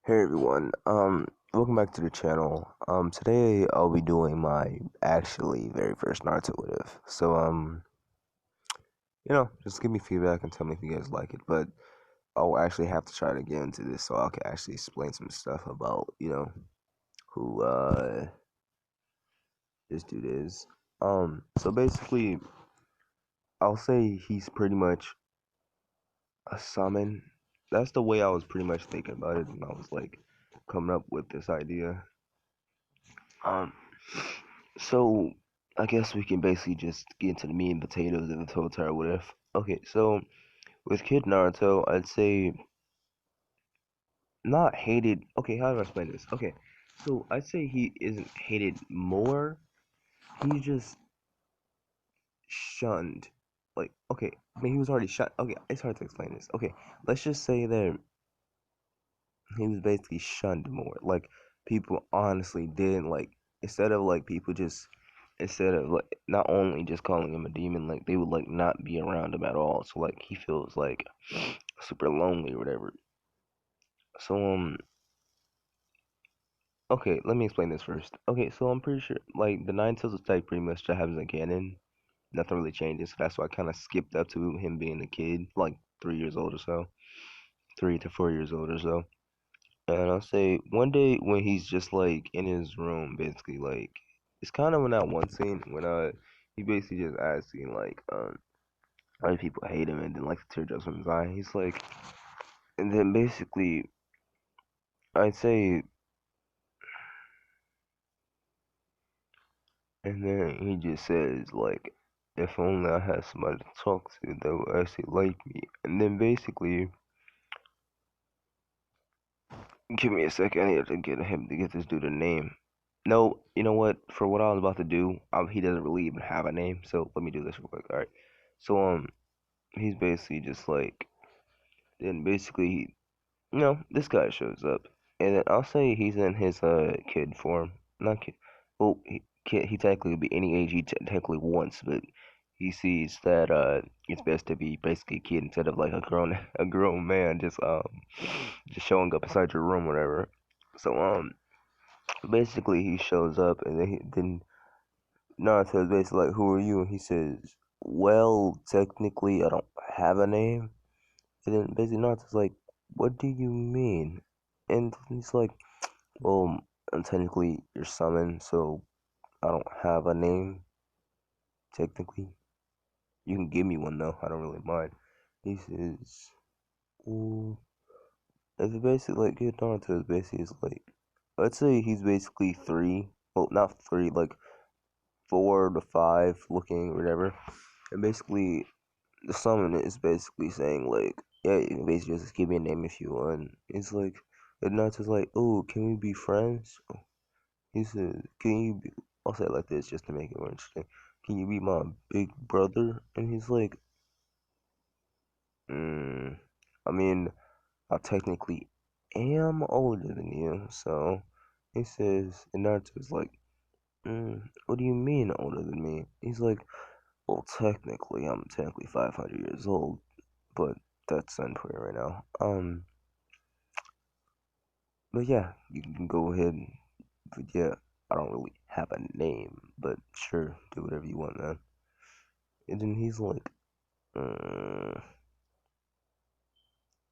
Hey everyone, welcome back to the channel. Today I'll be doing my actually very first Naruto with. So, just give me feedback and tell me if you guys like it. But I'll actually have to try to get into this so I can actually explain some stuff about, who this dude is. So basically, I'll say he's pretty much a summon. That's the way I was pretty much thinking about it, and I was like coming up with this idea. Um, So I guess we can basically just get into the meat and potatoes of the total what if. Okay, so with Kid Naruto, I'd say not hated. Okay, how do I explain this? Okay, so I'd say he isn't hated more. He's just shunned. Like, okay, I mean, he was already shunned. Okay, it's hard to explain this. Okay, let's just say that he was basically shunned more. Like people honestly didn't like instead of like people just instead of like not only just calling him a demon, like they would like not be around him at all. So like he feels like super lonely or whatever. So okay, let me explain this first. Okay, so I'm pretty sure like the Nine Tails attack pretty much just happens in canon. Nothing really changes, so that's why I kinda skipped up to him being a kid, like 3 years old or so. 3 to 4 years old or so. And I'll say one day when he's just like in his room, basically like it's kind of in that one scene when he basically just asking like why people hate him and then like the teardrops from his eye. He's like, and then basically I'd say, and then he just says like, if only I had somebody to talk to that would actually like me. And then basically, give me a second, I need to get him to get this dude a name. No, you know what? For what I was about to do, he doesn't really even have a name. So let me do this real quick. All right. So he's basically just like, then basically, this guy shows up, and then I'll say he's in his kid form, not kid. Well, he technically could be any age he technically wants, but he sees that it's best to be basically a kid instead of like a grown man just showing up inside your room, whatever. So basically he shows up, and then Naruto is basically like, "Who are you?" And he says, "Well, technically, I don't have a name." And then basically Naruto's like, "What do you mean?" And he's like, "Well, I'm technically your summon, so I don't have a name, technically. You can give me one, though. I don't really mind." He says, "Well," it's basically like, yeah, Naruto is basically is like, I'd say he's basically three. Well, not three, like 4 to 5 looking, or whatever. And basically, the summon is basically saying like, yeah, you can basically just give me a name if you want. It's like, and not just like, oh, can we be friends? He said, can you be? I'll say it like this just to make it more interesting. Can you be my big brother? And he's like, mm, I mean, I technically am older than you, so he says, and Naruto's like, what do you mean older than me? He's like, well, technically, I'm technically 500 years old, but that's unclear right now. But yeah, you can go ahead. But yeah, I don't really have a name, but sure, do whatever you want, man. And then he's like, uh,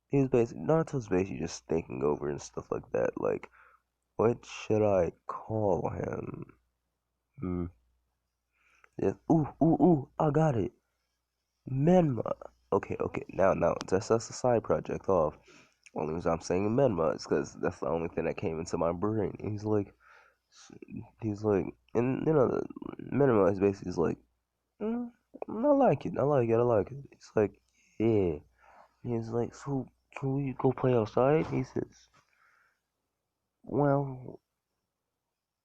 he's basically Naruto's basically just thinking over and stuff like that. Like, what should I call him? Hmm. Yeah. Ooh, ooh, ooh! I got it. Menma. Okay. Now, that's a side project off. Only reason I'm saying Menma is because that's the only thing that came into my brain. He's like, and Menma is basically is like, mm, I like it, I like it. It's like, yeah. He's like, so can we go play outside? He says, well,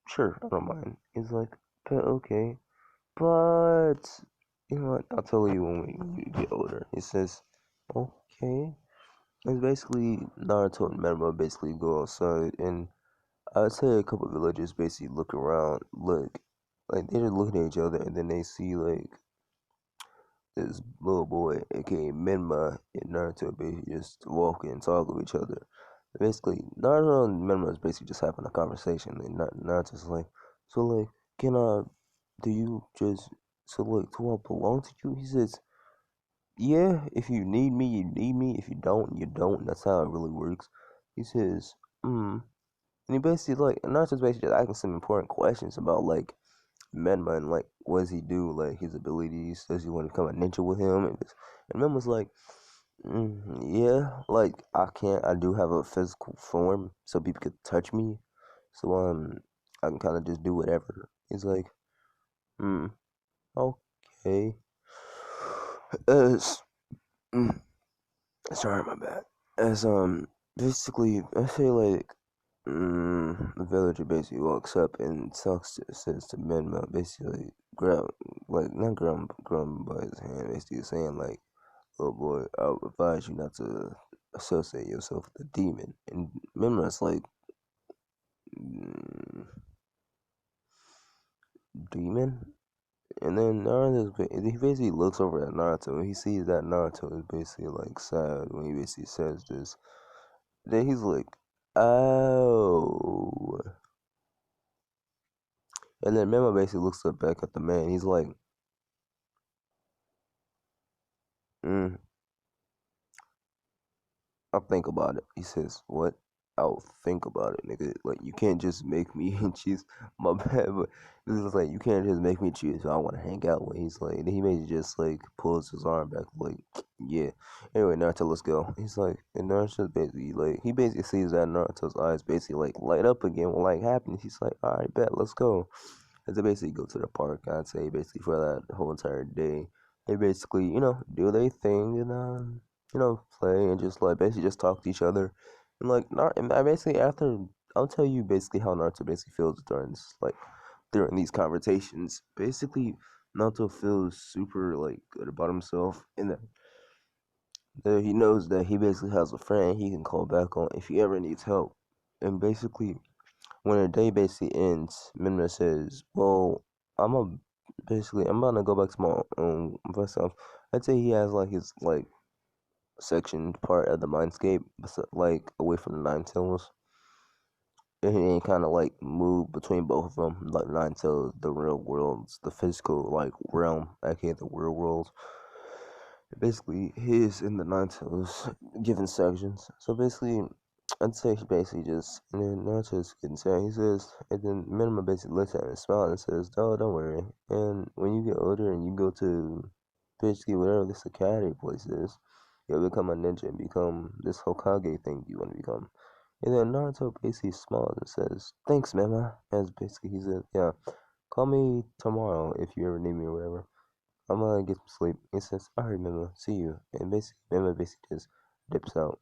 sure, I don't mind. He's like, but okay, but you know what? I'll tell you when we get older. He says, okay. It's basically Naruto and Menma basically go outside, and I'd say a couple of villagers basically look like they're just looking at each other, and then they see like this little boy, aka Menma and Naruto, basically just walking and talking with each other. Basically, Naruto and Menma is basically just having a conversation. And Naruto's like, so like, can I? Do you just so like, do I belong to you? He says, yeah. If you need me, you need me. If you don't, you don't. That's how it really works. He says, and he basically like Naruto's basically just asking some important questions about like Menma and like what does he do, like his abilities. Does he want to become a ninja with him? And Menma's like. Yeah, like I do have a physical form, so people could touch me. So I can kind of just do whatever. He's like, hmm, okay. As mm, sorry, my bad. As basically, I feel like the villager basically walks up and says to Menma, basically grab like not grab him by his hand, basically saying like. Oh boy, I would advise you not to associate yourself with a demon. And Mimra's like, mm, demon? And then he basically looks over at Naruto and he sees that Naruto is basically like sad when he basically says this. Then he's like, oh. And then Mimra basically looks up back at the man. He's like, mm, I'll think about it. He says, what? I'll think about it, nigga. Like, you can't just make me choose. My bad, but this is like, you can't just make me choose who I want to hang out with. He's like, he may just like pulls his arm back, like, yeah. Anyway, Naruto, let's go. He's like, and Naruto's basically like, he basically sees that Naruto's eyes basically like light up again when like happens. He's like, all right, bet, let's go. And they basically go to the park, I'd say, basically for that whole entire day. They basically, do their thing and play and just like basically just talk to each other. And like not and I basically after I'll tell you basically how Naruto basically feels during these conversations. Basically Naruto feels super like good about himself and that he knows that he basically has a friend he can call back on if he ever needs help. And basically when the day basically ends, Minna says, "Well, I'm gonna go back to my own myself." I'd say he has like his like section part of the mindscape, like away from the Nine Tails, and he kind of like move between both of them, like Nine Tails, the real worlds, the physical like realm, aka the real world. Basically, his in the Nine Tails given sections. So basically, I'd say he basically just, and then Naruto's getting sad. He says, and then Minima basically looks at him and smiles and says, "Oh, don't worry. And when you get older and you go to basically whatever this academy place is, you'll become a ninja and become this Hokage thing you want to become." And then Naruto basically smiles and says, "Thanks, Mama." As basically he said, "Yeah, call me tomorrow if you ever need me or whatever." I'm gonna get some sleep. He says, "All right, Memo, see you." And basically, Memo basically just dips out.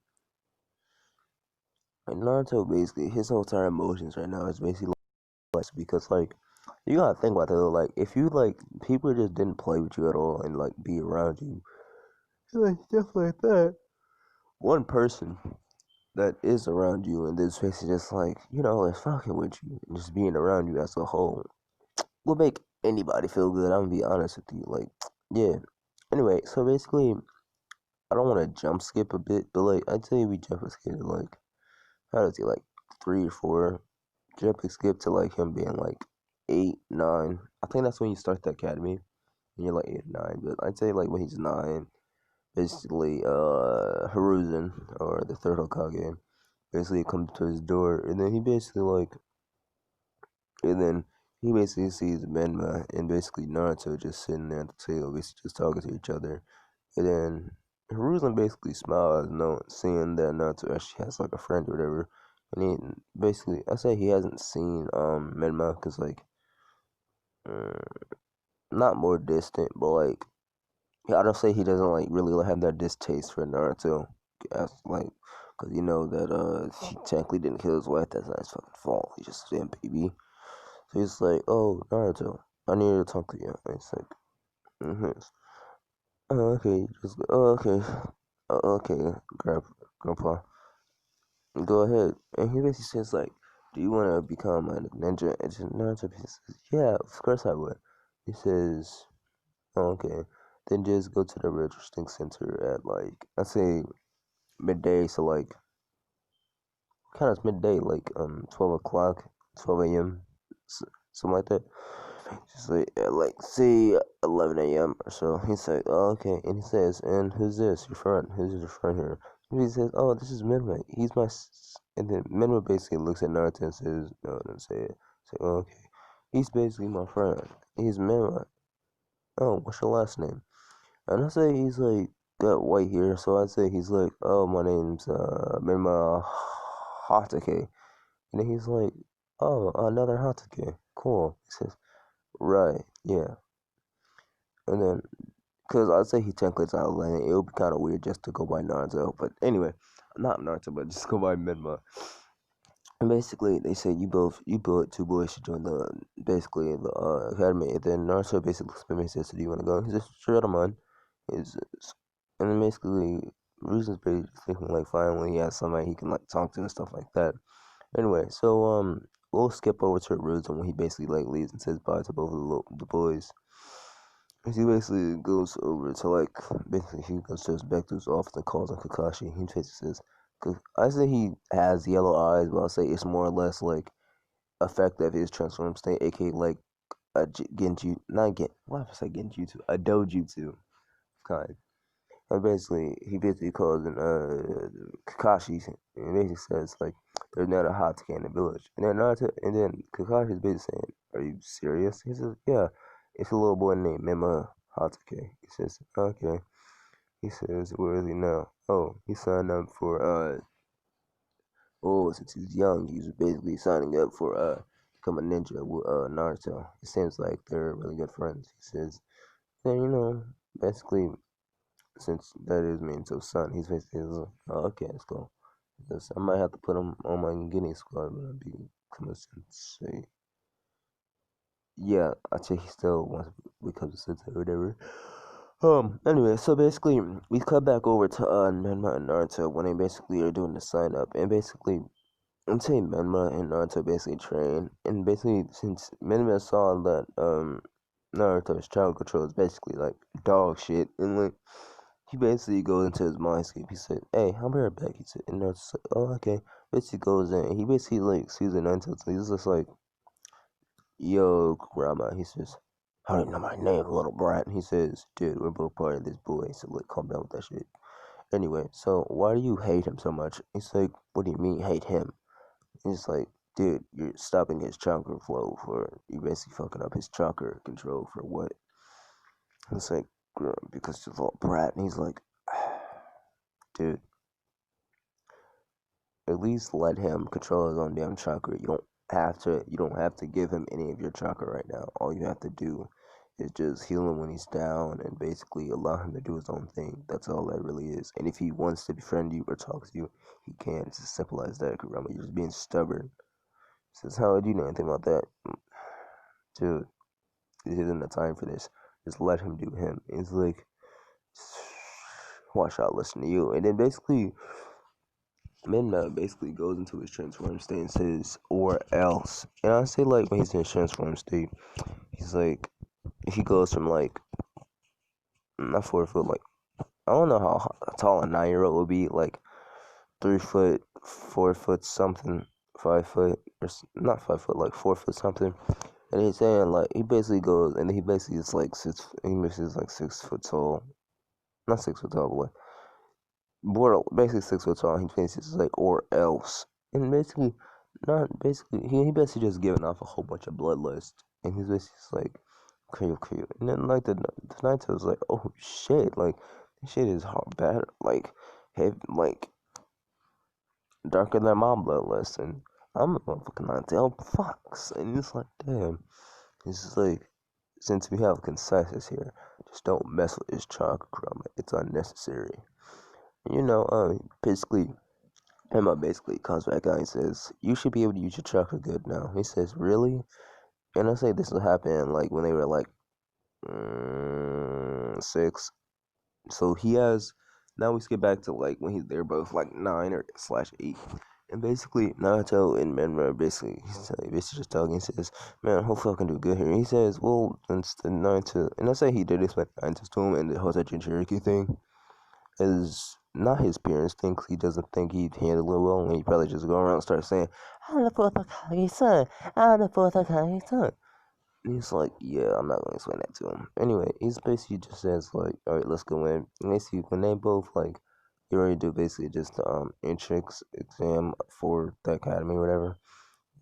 And Naruto basically, his whole entire emotions right now is basically like because like you gotta think about it though. Like if you like people just didn't play with you at all and like be around you, like stuff like that. One person that is around you and this basically just like like fucking with you and just being around you as a whole will make anybody feel good. I'm gonna be honest with you. Like yeah. Anyway, so basically I don't want to jump skip a bit, but like I'd say we jump and skip to like how does he like 3 or 4 jump and skip to like him being like 8, 9. I think that's when you start the academy and you're like 8 or 9. But I'd say like when he's 9, basically Hiruzen or the third Hokage basically comes to his door and then he basically sees Menma and basically Naruto just sitting there at the table, basically just talking to each other. And then Hiruzen basically smiles, seeing that Naruto actually has like a friend or whatever. And he basically, I say he hasn't seen Menma because like uh, not more distant, but like I don't say he doesn't like really have that distaste for Naruto, as like because you know that he technically didn't kill his wife. That's not his fucking fault. He's just a damn baby. So he's like, "Oh, Naruto, I need to talk to you." And it's like, mm-hmm. "Oh, okay, okay, okay, grandpa, go ahead." And he basically says like, "Do you want to become a ninja?" And Naruto basically says, "Yeah, of course I would." He says, "Oh, okay, then just go to the registering center at like I say midday, so like kind of midday, like 12 o'clock, 12 a.m., something like that. Just like say 11 a.m. or so. He's like, oh, okay, and he says, and who's this? Your friend? Who's your friend here? And he says, oh, this is Minma. He's my. And then Minma basically looks at Naruto and says, no, don't say it. Say, oh, okay, he's basically my friend. He's Minma. Oh, what's your last name? And I say he's like got white hair, so I say he's like, oh, my name's Minma Hatake. And then he's like, oh, another Hatake. Cool. He says, right, yeah. And then, because I'd say he technically out Outlander, it would be kind of weird just to go by Naruto. But anyway, not Naruto, but just go by Minma. And basically, they say you both two boys should join the basically the academy. And then Naruto basically looks at me and says, "Do you want to go?" He says, "Sure, I don't mind." He's, and then basically, Reason's basically thinking like finally he has somebody he can like talk to and stuff like that. Anyway, so we'll skip over to Naruto when he basically like leaves and says bye to both of the boys. He basically goes over to like basically he goes to his back to his office and calls on Kakashi. He basically says, I say he has yellow eyes, but I'll say it's more or less like effect of his transform state, aka like a genju, not get, why did I say genjutsu? A dojutsu kind. And basically, he basically calls in Kakashi and basically says like there's not a Hatake in the village. And then Naruto, and then Kakashi's basically saying, "Are you serious?" He says, "Yeah, it's a little boy named Mima Hatake." He says, "Okay." He says, "Where is he now?" Oh, he signed up for oh, since he's young, he's basically signing up for become a ninja with Naruto. It seems like they're really good friends. He says, then basically since that is Minto's son, he's basically like, oh, okay, let's go. Because I might have to put him on my guinea squad when I become a sensei. Yeah, I think he still wants to become a sensei or whatever. Anyway, so basically, we cut back over to Menma and Naruto when they basically are doing the sign up, and basically, I'm saying Menma and Naruto basically train, and basically, since Menma saw that Naruto's child control is basically like dog shit, and like he basically goes into his mindscape. He said, "Hey, I'll be right back." He said, and Naruto's like, "Oh, okay." Basically goes in, and he basically like sees the Naruto, so he's just like, "Yo, Kurama." He says, "How do you know my name, little brat?" And he says, "Dude, we're both part of this boy, so like, calm down with that shit." Anyway, so why do you hate him so much? He's like, "What do you mean hate him?" He's like, "Dude, you're stopping his chakra flow for you basically fucking up his chakra control for what?" It's like, because you're a little brat. And he's like, dude, at least let him control his own damn chakra. You don't have to give him any of your chakra right now. All you have to do is just heal him when he's down and basically allow him to do his own thing. That's all that really is. And if he wants to befriend you or talk to you, he can. It's as simple as that, Kurama. You're just being stubborn. He says, how would you know anything about that? Dude, this isn't the time for this. Just let him do him. It's like, watch out, listen to you. And then basically, Midnight basically goes into his transform state and says, or else. And I say, like, when he's in his transform state, he's like, if he goes from, like, not 4 foot, like, I don't know how tall a 9-year-old would be, like, 3 foot, 4 foot something, 5 foot, or not 5 foot, like 4 foot something. And he's saying, like, he basically goes, and he basically is like he basically is like 6 foot tall. Not 6 foot tall, but like, border, basically 6 foot tall. He thinks it's like or else, and basically not basically he basically just giving off a whole bunch of bloodlust, and he's basically just like okay, and then like the night was like oh shit, like this shit is hard, bad, like heavy, like darker than my bloodlust, and I'm a motherfucking Ninetale fox, and it's like damn, it's just like since we have consensus here, just don't mess with this chakra, it's unnecessary. Basically, Emma basically comes back out and says, you should be able to use your chakra good now. He says, really? And I say this will happen like when they were like 6. So he has, now we skip back to like when they're both like 9 or slash 8. And basically, Naruto and Menma basically just talking. He says, man, hopefully I can do good here. And he says, well, since the Naruto, and I say he did explain Naruto to him and the Hotachi Jinchuriki thing. his not his parents think he doesn't think he'd handle it well, and he probably just go around and start saying, "I'm the fourth Hokage son. I'm the fourth Hokage son." And he's like, "Yeah, I'm not gonna explain that to him." Anyway, he's basically just says like, "All right, let's go in." And basically, when they both like, you already do basically just the entrance exam for the academy or whatever.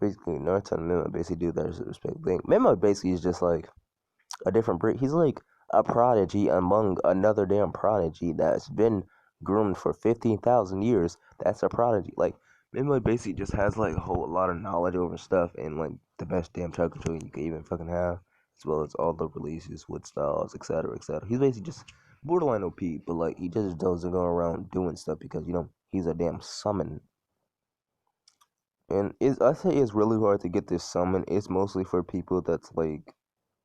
Basically, Naruto and Mima basically do that as a respect thing. Mima basically is just like a different breed. He's like a prodigy among another damn prodigy that's been groomed for 15,000 years. That's a prodigy. Like, Mimo basically just has like a whole lot of knowledge over stuff and like the best damn chakra tree you could even fucking have, as well as all the releases, wood styles, etc., etc. He's basically just borderline OP, but like he just doesn't go around doing stuff because he's a damn summon. And I say it's really hard to get this summon. It's mostly for people that's like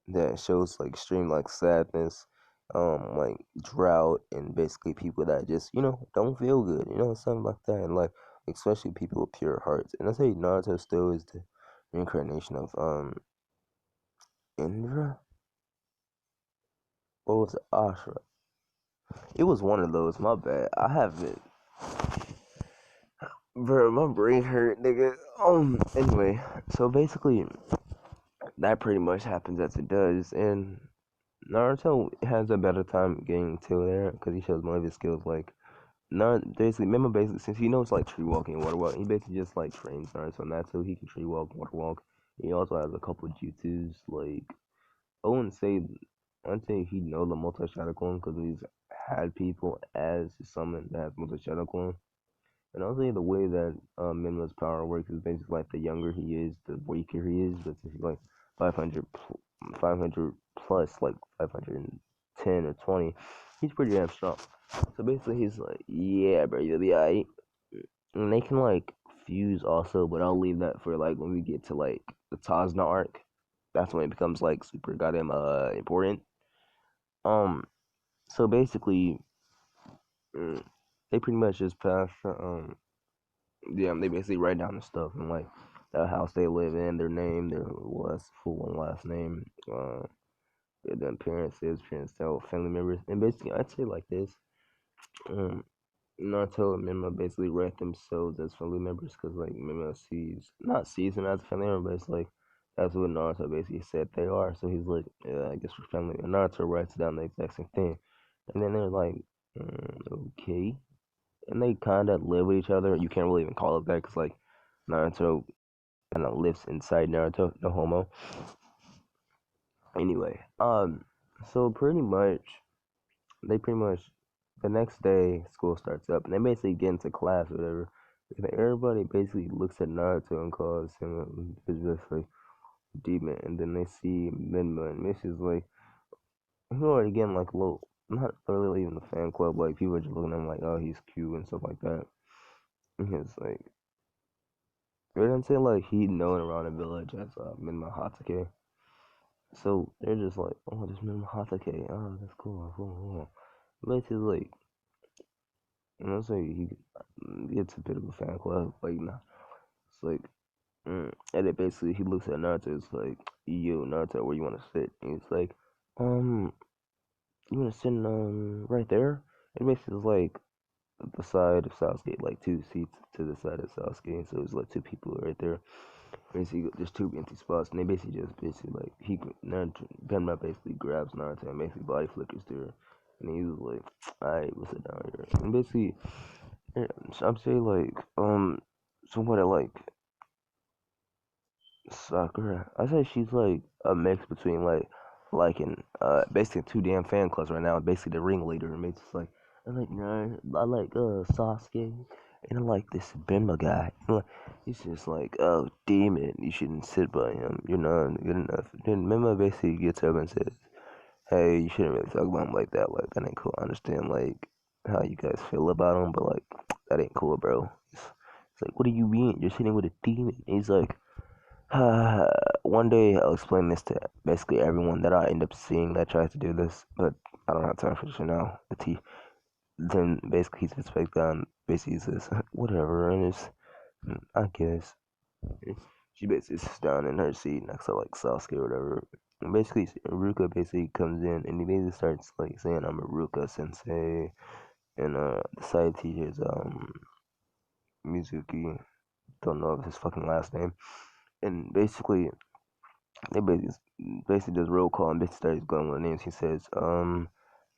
that shows like extreme like sadness, like drought, and basically people that just don't feel good, something like that, and like especially people with pure hearts. And I say Naruto still is the reincarnation of Indra, or was it Ashra? It was one of those. My bad. I have it. Bro, my brain hurt, nigga. Anyway, so basically, that pretty much happens as it does, and Naruto has a better time getting to there because he shows more of his skills. Like, Naruto basically, remember, basically, since he knows like tree walking and water walking, he basically just like trains Naruto on that, so he can tree walk, water walk. He also has a couple of jutsus. Like, I wouldn't say, I'd say he know the multi shadow clone because he's had people as his summon that has multi shadow clone. And I'll say the way that Minma's power works is basically like the younger he is, the weaker he is. But since he's like 500, 500 plus, like 510 or 20, he's pretty damn strong. So basically, he's like, yeah, bro, you'll be alright. And they can like fuse also, but I'll leave that for like when we get to like the Tazna arc. That's when it becomes like super goddamn important. Um, so basically, mm, they pretty much just pass yeah, they basically write down the stuff and like the house they live in, their name, their last full and last name, their appearances, parents, family members, and basically I'd say like this. Um, Naruto and Mima basically write themselves as family members because like Mima not sees them as a family member, but it's like that's what Naruto basically said they are. So he's like, yeah, I guess we're family. And Naruto writes down the exact same thing, and then they're like, okay, and they kind of live with each other. You can't really even call it that because like Naruto kind of lives inside Naruto, no homo. Anyway, so they pretty much the next day school starts up and they basically get into class or whatever. And everybody basically looks at Naruto and calls him just like demon, and then they see Minma and Missy's like, who are again like a little, not really even the fan club. Like people are just looking at him like, oh, he's cute and stuff like that. And it's like they didn't say like he known around the village as Minma Hatake. So they're just like, oh, this Minma Hatake. Oh, that's cool. Cool. Basically, like, say he gets a bit of a fan club. Like, nah, it's like, and then basically he looks at Naruto. It's like, yo, Naruto, where you want to sit? And he's like, um, you want to sit right there? And basically, it's like the side of Sasuke, like two seats to the side of Sasuke. So it's like two people right there. Basically, there's two empty spots, and they basically like Naruto, Benma basically grabs Naruto and basically body flickers to her, and he was like, "Alright, we'll sit down here." And basically, yeah, so I'm saying like somewhat I like Sakura. I say she's like a mix between liking basically two damn fan clubs right now. Basically the ringleader, and it's like I like Sasuke, and I like this Benma guy. He's just like, oh demon, you shouldn't sit by him. You're not good enough. Then Benma basically gets up and says, hey, you shouldn't really talk about him like that. Like that ain't cool. I understand like how you guys feel about him, but like that ain't cool, bro. It's like, what do you mean? You're sitting with a demon. And he's like, one day I'll explain this to basically everyone that I end up seeing that tries to do this, but I don't have time for this right now. Then basically he sits back down, basically says, whatever, and it's, I guess. She basically sits down in her seat next to like Sasuke or whatever. And basically, Ruka basically comes in and he basically starts like saying, I'm a Ruka sensei. and the side teacher's Mizuki. Don't know his fucking last name. And basically, they basically does roll call and basically starts going with the names. He says, Menma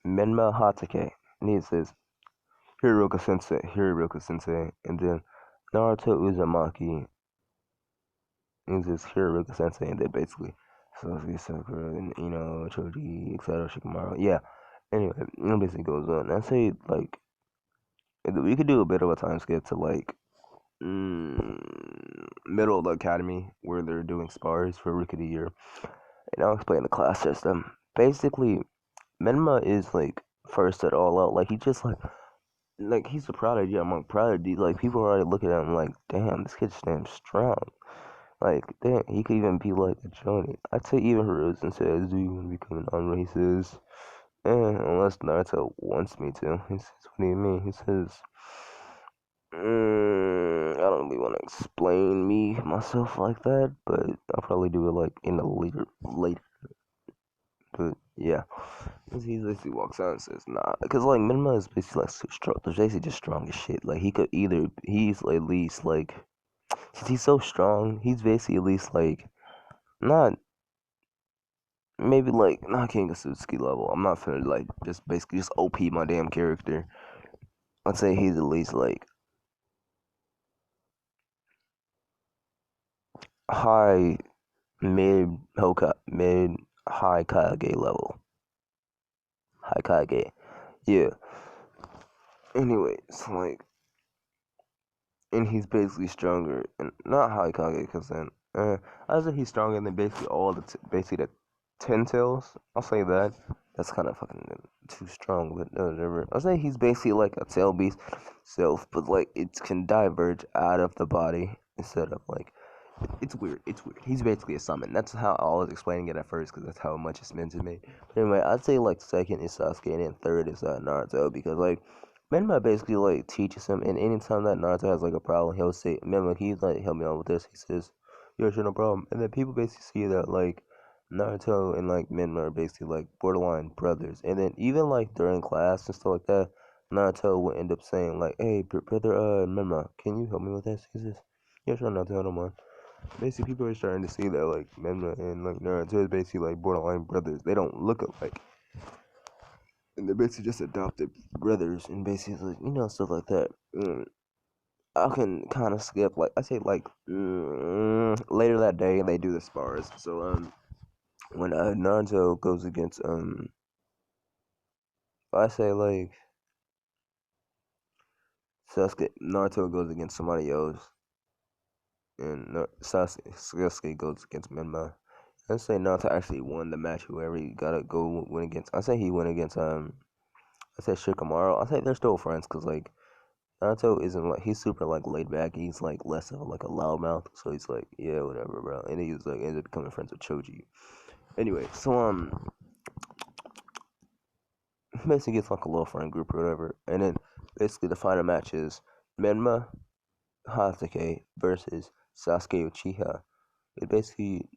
Hatake. And he says, Hiroka Sensei. And then Naruto Uzumaki. And he says, Hiroka Sensei. And then basically, Sasuke Sakura and, Choji, etc. Shikamaru. Yeah. Anyway, it basically goes on. I say, like, we could do a bit of a time skip to, like, middle of the academy where they're doing spars for Rookie of the Year. And I'll explain the class system. Basically, Menma is like first at all out. Like he just like he's a prodigy among prodigies. Like people are already looking at him like, damn, this kid's damn strong. Like, damn, he could even be like a Johnny. I'd say even Hiruzen says, "Do you want to become an unracist?" Unless Naruto wants me to. He says, "What do you mean?" He says, I don't really want to explain myself like that, but I'll probably do it like in a later. But yeah, he basically walks out and says, "Nah," because like Minima is basically like so strong. There's basically just strong as shit. Like he's at least like since he's so strong, he's basically at least like not maybe like not King of Suzuki level. I'm not finna like just basically just OP my damn character. I'd say he's at least like high mid high Kage level. High Kage. Yeah. Anyway, it's like and he's basically stronger and not high Kage because then I say he's stronger than basically all basically the ten tails. I'll say that. That's kind of fucking too strong, but whatever. I'll say he's basically like a tail beast self, but like it can diverge out of the body instead of like it's weird. It's weird. He's basically a summon. That's how I was explaining it at first, because that's how much it's meant to me. But anyway, I'd say like second is Sasuke, and then third is Naruto, because like Menma basically like teaches him, and anytime that Naruto has like a problem, he'll say, "Menma, can you like help me out with this?" He says, "Yeah, sure, no problem." And then people basically see that like Naruto and like Menma are basically like borderline brothers, and then even like during class and stuff like that, Naruto will end up saying like, "Hey, brother, Menma, can you help me with this?" He says, "Yeah, sure, Naruto, no mind." Basically, people are starting to see that like Menma and like Naruto is basically like borderline brothers. They don't look alike, and they're basically just adopted brothers, and basically stuff like that. I can kind of skip like I say like later that day they do the spars. So when Naruto goes against I say like Sasuke Naruto goes against somebody else, and Sasuke goes against Menma. I'd say Naruto actually won the match. Whoever he gotta go win against, I say he went against I said Shikamaru. I say they're still friends because like Naruto isn't like he's super like laid back. He's like less of like a loudmouth, so he's like yeah whatever, bro. And he was like ended up becoming friends with Choji. Anyway, so basically gets like a little friend group or whatever, and then basically the final match is Menma Hatake versus Sasuke Uchiha. It basically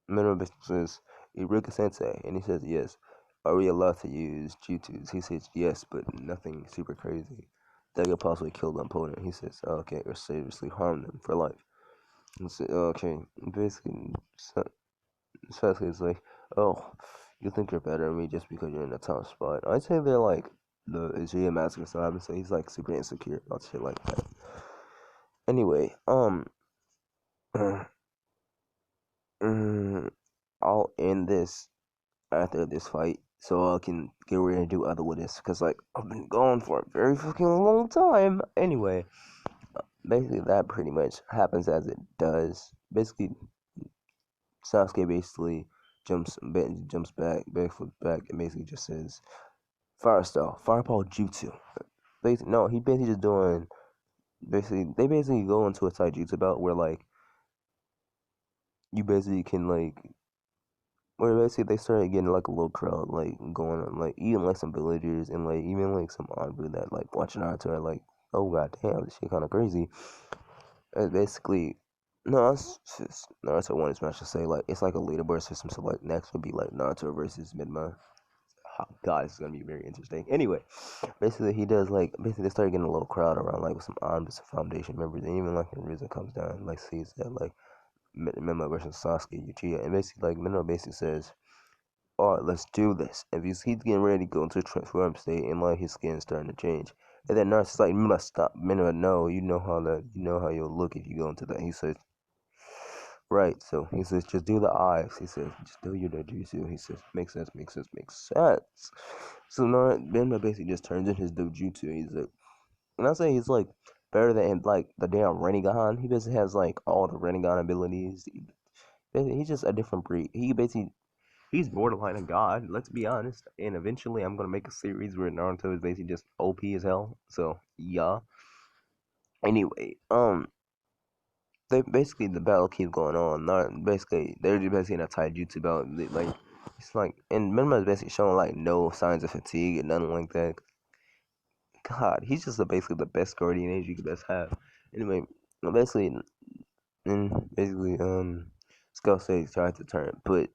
Menma basically says Iruka Sensei, and he says yes. Are we allowed to use jutsus? He says yes, but nothing super crazy that could possibly kill the opponent. He says okay, or seriously harm them for life. And so, okay, basically, Sasuke is like, oh, you think you're better than me just because you're in a tough spot. I'd say they're like the Uchiha massacre style. I would say he's like super insecure, not shit like that. Anyway, I'll end this after this fight so I can get ready to do other with this because like I've been going for a very fucking long time. Anyway, basically that pretty much happens as it does. Basically, Sasuke basically jumps backflips back, and basically just says fire style, fireball jutsu. Basically, no, he basically just doing basically they basically go into a taijutsu bout where like you basically can like where basically they started getting like a little crowd like going on like even like some villagers and like even like some Anbu that like watching Naruto are like oh god damn this shit kind of crazy. And basically no it's just Naruto won his match to say like it's like a leaderboard system so like next would be like Naruto versus Midma. Oh, God, this is gonna be very interesting. Anyway, basically he does like basically they start getting a little crowd around like with some arms and foundation members, and even like when Rizzo comes down and like sees that like Memo versus Sasuke Uchiha, and basically like Memo basically says, "All right, let's do this." And he's getting ready to go into a transform state, and like his skin's starting to change. And then Naruto's like, "Memo, stop, Memo, no, you know how you'll look if you go into that." He says, "Right." So he says, "Just do the eyes." He says, "Just do your dojutsu." He says, "Makes sense, makes sense, makes sense." So Naruto, Memo basically just turns in his dojutsu. He's like, and I say he's like better than like the damn Rinnegan. He basically has like all the Rinnegan abilities. He's just a different breed. He's borderline a god. Let's be honest. And eventually, I'm gonna make a series where Naruto is basically just OP as hell. So yeah. Anyway, they basically the battle keeps going on. Not basically they're just basically in a taijutsu battle. Like it's like and Minima is basically showing like no signs of fatigue and nothing like that. God, he's just basically the best guardian age you could best have. Anyway, basically, and basically, Skull says tried to put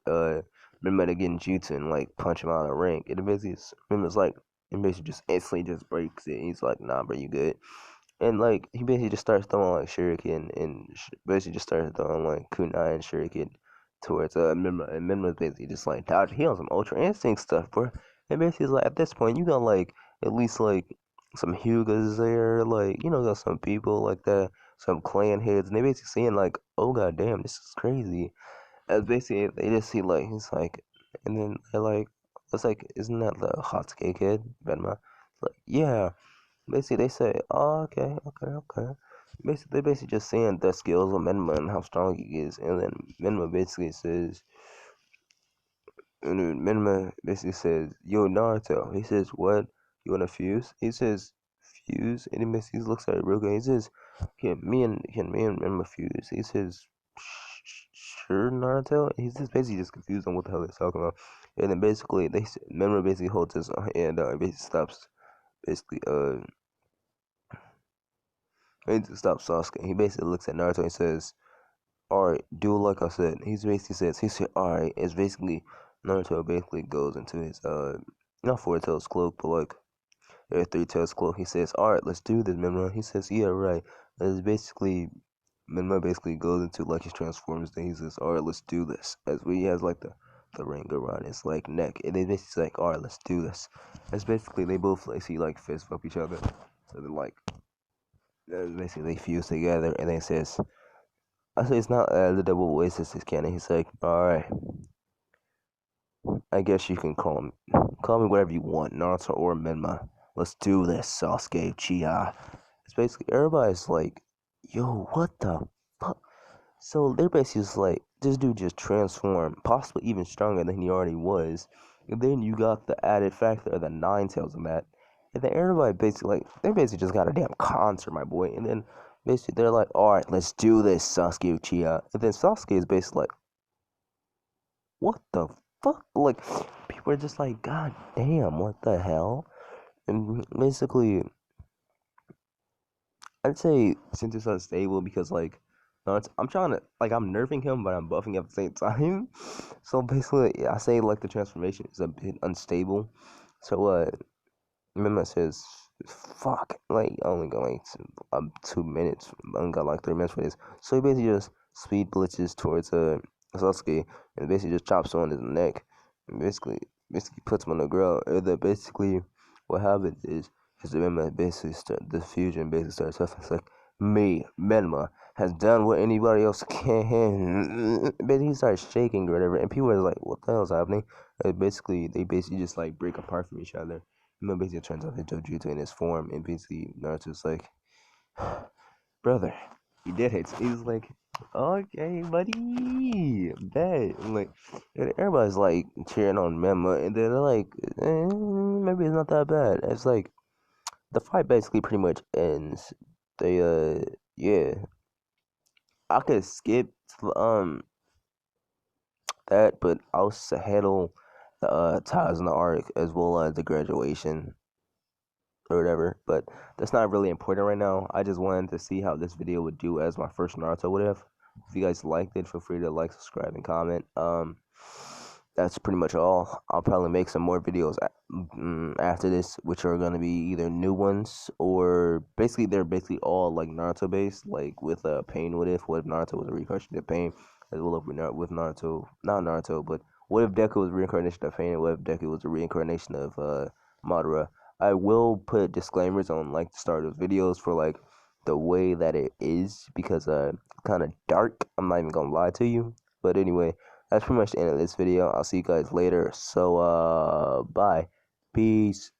Mimeta again Jutsu and like punch him out of the ring. And basically, Mimeta's like, and basically just instantly just breaks it. He's like, nah, bro, you good. And like he basically just starts throwing like shuriken and basically just starts throwing like kunai and shuriken towards Minma, and Minma's basically just like dodge. He on some ultra instinct stuff, bro. And basically like at this point you got like at least like some Hyugas there, like got some people like that, some clan heads, and they basically saying like, oh god damn, this is crazy. As basically they just see like he's like, and then they're like, it's like, isn't that the Hatsuki kid, Benma? Like, yeah. Basically, they say, "Oh, okay, okay, okay." Basically, they basically just saying the skills of Menma and how strong he is, and then Menma basically says, and then Menma basically says, "Yo, Naruto." He says, "What? You wanna fuse?" He says, "Fuse," and he basically looks at it real good. He says, "Can me and Menma fuse?" He says, "Sure, Naruto." He's just basically just confused on what the hell they're talking about, and then basically Menma basically holds his hand out and basically stops basically he needs to stop Sasuke. He basically looks at Naruto and says, "Alright, do like I said." He said, "Alright." It's basically Naruto basically goes into his not four tails cloak, but like three tails cloak. He says, "Alright, let's do this, Minma." He says, "Yeah, right." And it's basically Minma basically goes into like his transforms thing. He says, "Alright, let's do this." As he has like the ring around his like neck, and they basically like, "Alright, let's do this." It's basically they both like see like fist bump each other. So they're like basically they fuse together, and then it says, I say it's not the double voice, it's his canon. He's like, alright, I guess you can call me whatever you want, Naruto or Menma. Let's do this, Sasuke Uchiha. It's basically, everybody's like, yo, what the fuck? So they're basically just like, this dude just transformed, possibly even stronger than he already was. And then you got the added factor of the nine tails of that. And then everybody basically, like, they basically just got a damn concert, my boy. And then basically they're like, alright, let's do this, Sasuke Uchiha. And then Sasuke is basically like, what the fuck? Like, people are just like, god damn, what the hell? And basically, I'd say since it's unstable because like no, I'm trying to like I'm nerfing him but I'm buffing at the same time. So basically I say like the transformation is a bit unstable. So Mima says fuck like I only got like 2 minutes. I only got like 3 minutes for this. So he basically just speed blitzes towards Sasuke and basically just chops on his neck and basically puts him on the ground. And then basically what happens is because remember, basically, the fusion basically starts off. It's like, me, Menma, has done what anybody else can. Basically, he starts shaking or whatever, and people are like, what the hell is happening? And basically, they basically just like break apart from each other. And then basically, it turns out into Jujutsu in his form, and basically, Naruto's like, brother, you did it. He's like, okay, buddy, bet. And like, and everybody's like cheering on Menma, and then they're like, maybe it's not that bad. It's like, the fight basically pretty much ends. They yeah. I could skip that, but I'll handle the ties in the arc as well as the graduation or whatever. But that's not really important right now. I just wanted to see how this video would do as my first Naruto would have. If you guys liked it, feel free to like, subscribe, and comment. that's pretty much all. I'll probably make some more videos after this, which are gonna be either new ones or basically they're basically all like Naruto based, like with Pain. What if Naruto was a reincarnation of Pain, as well as with Naruto, not Naruto, but what if Deku was a reincarnation of Pain, and what if Deku was a reincarnation of Madara? I will put disclaimers on like the start of videos for like the way that it is because kind of dark. I'm not even gonna lie to you, but anyway, that's pretty much the end of this video. I'll see you guys later. So, bye. Peace.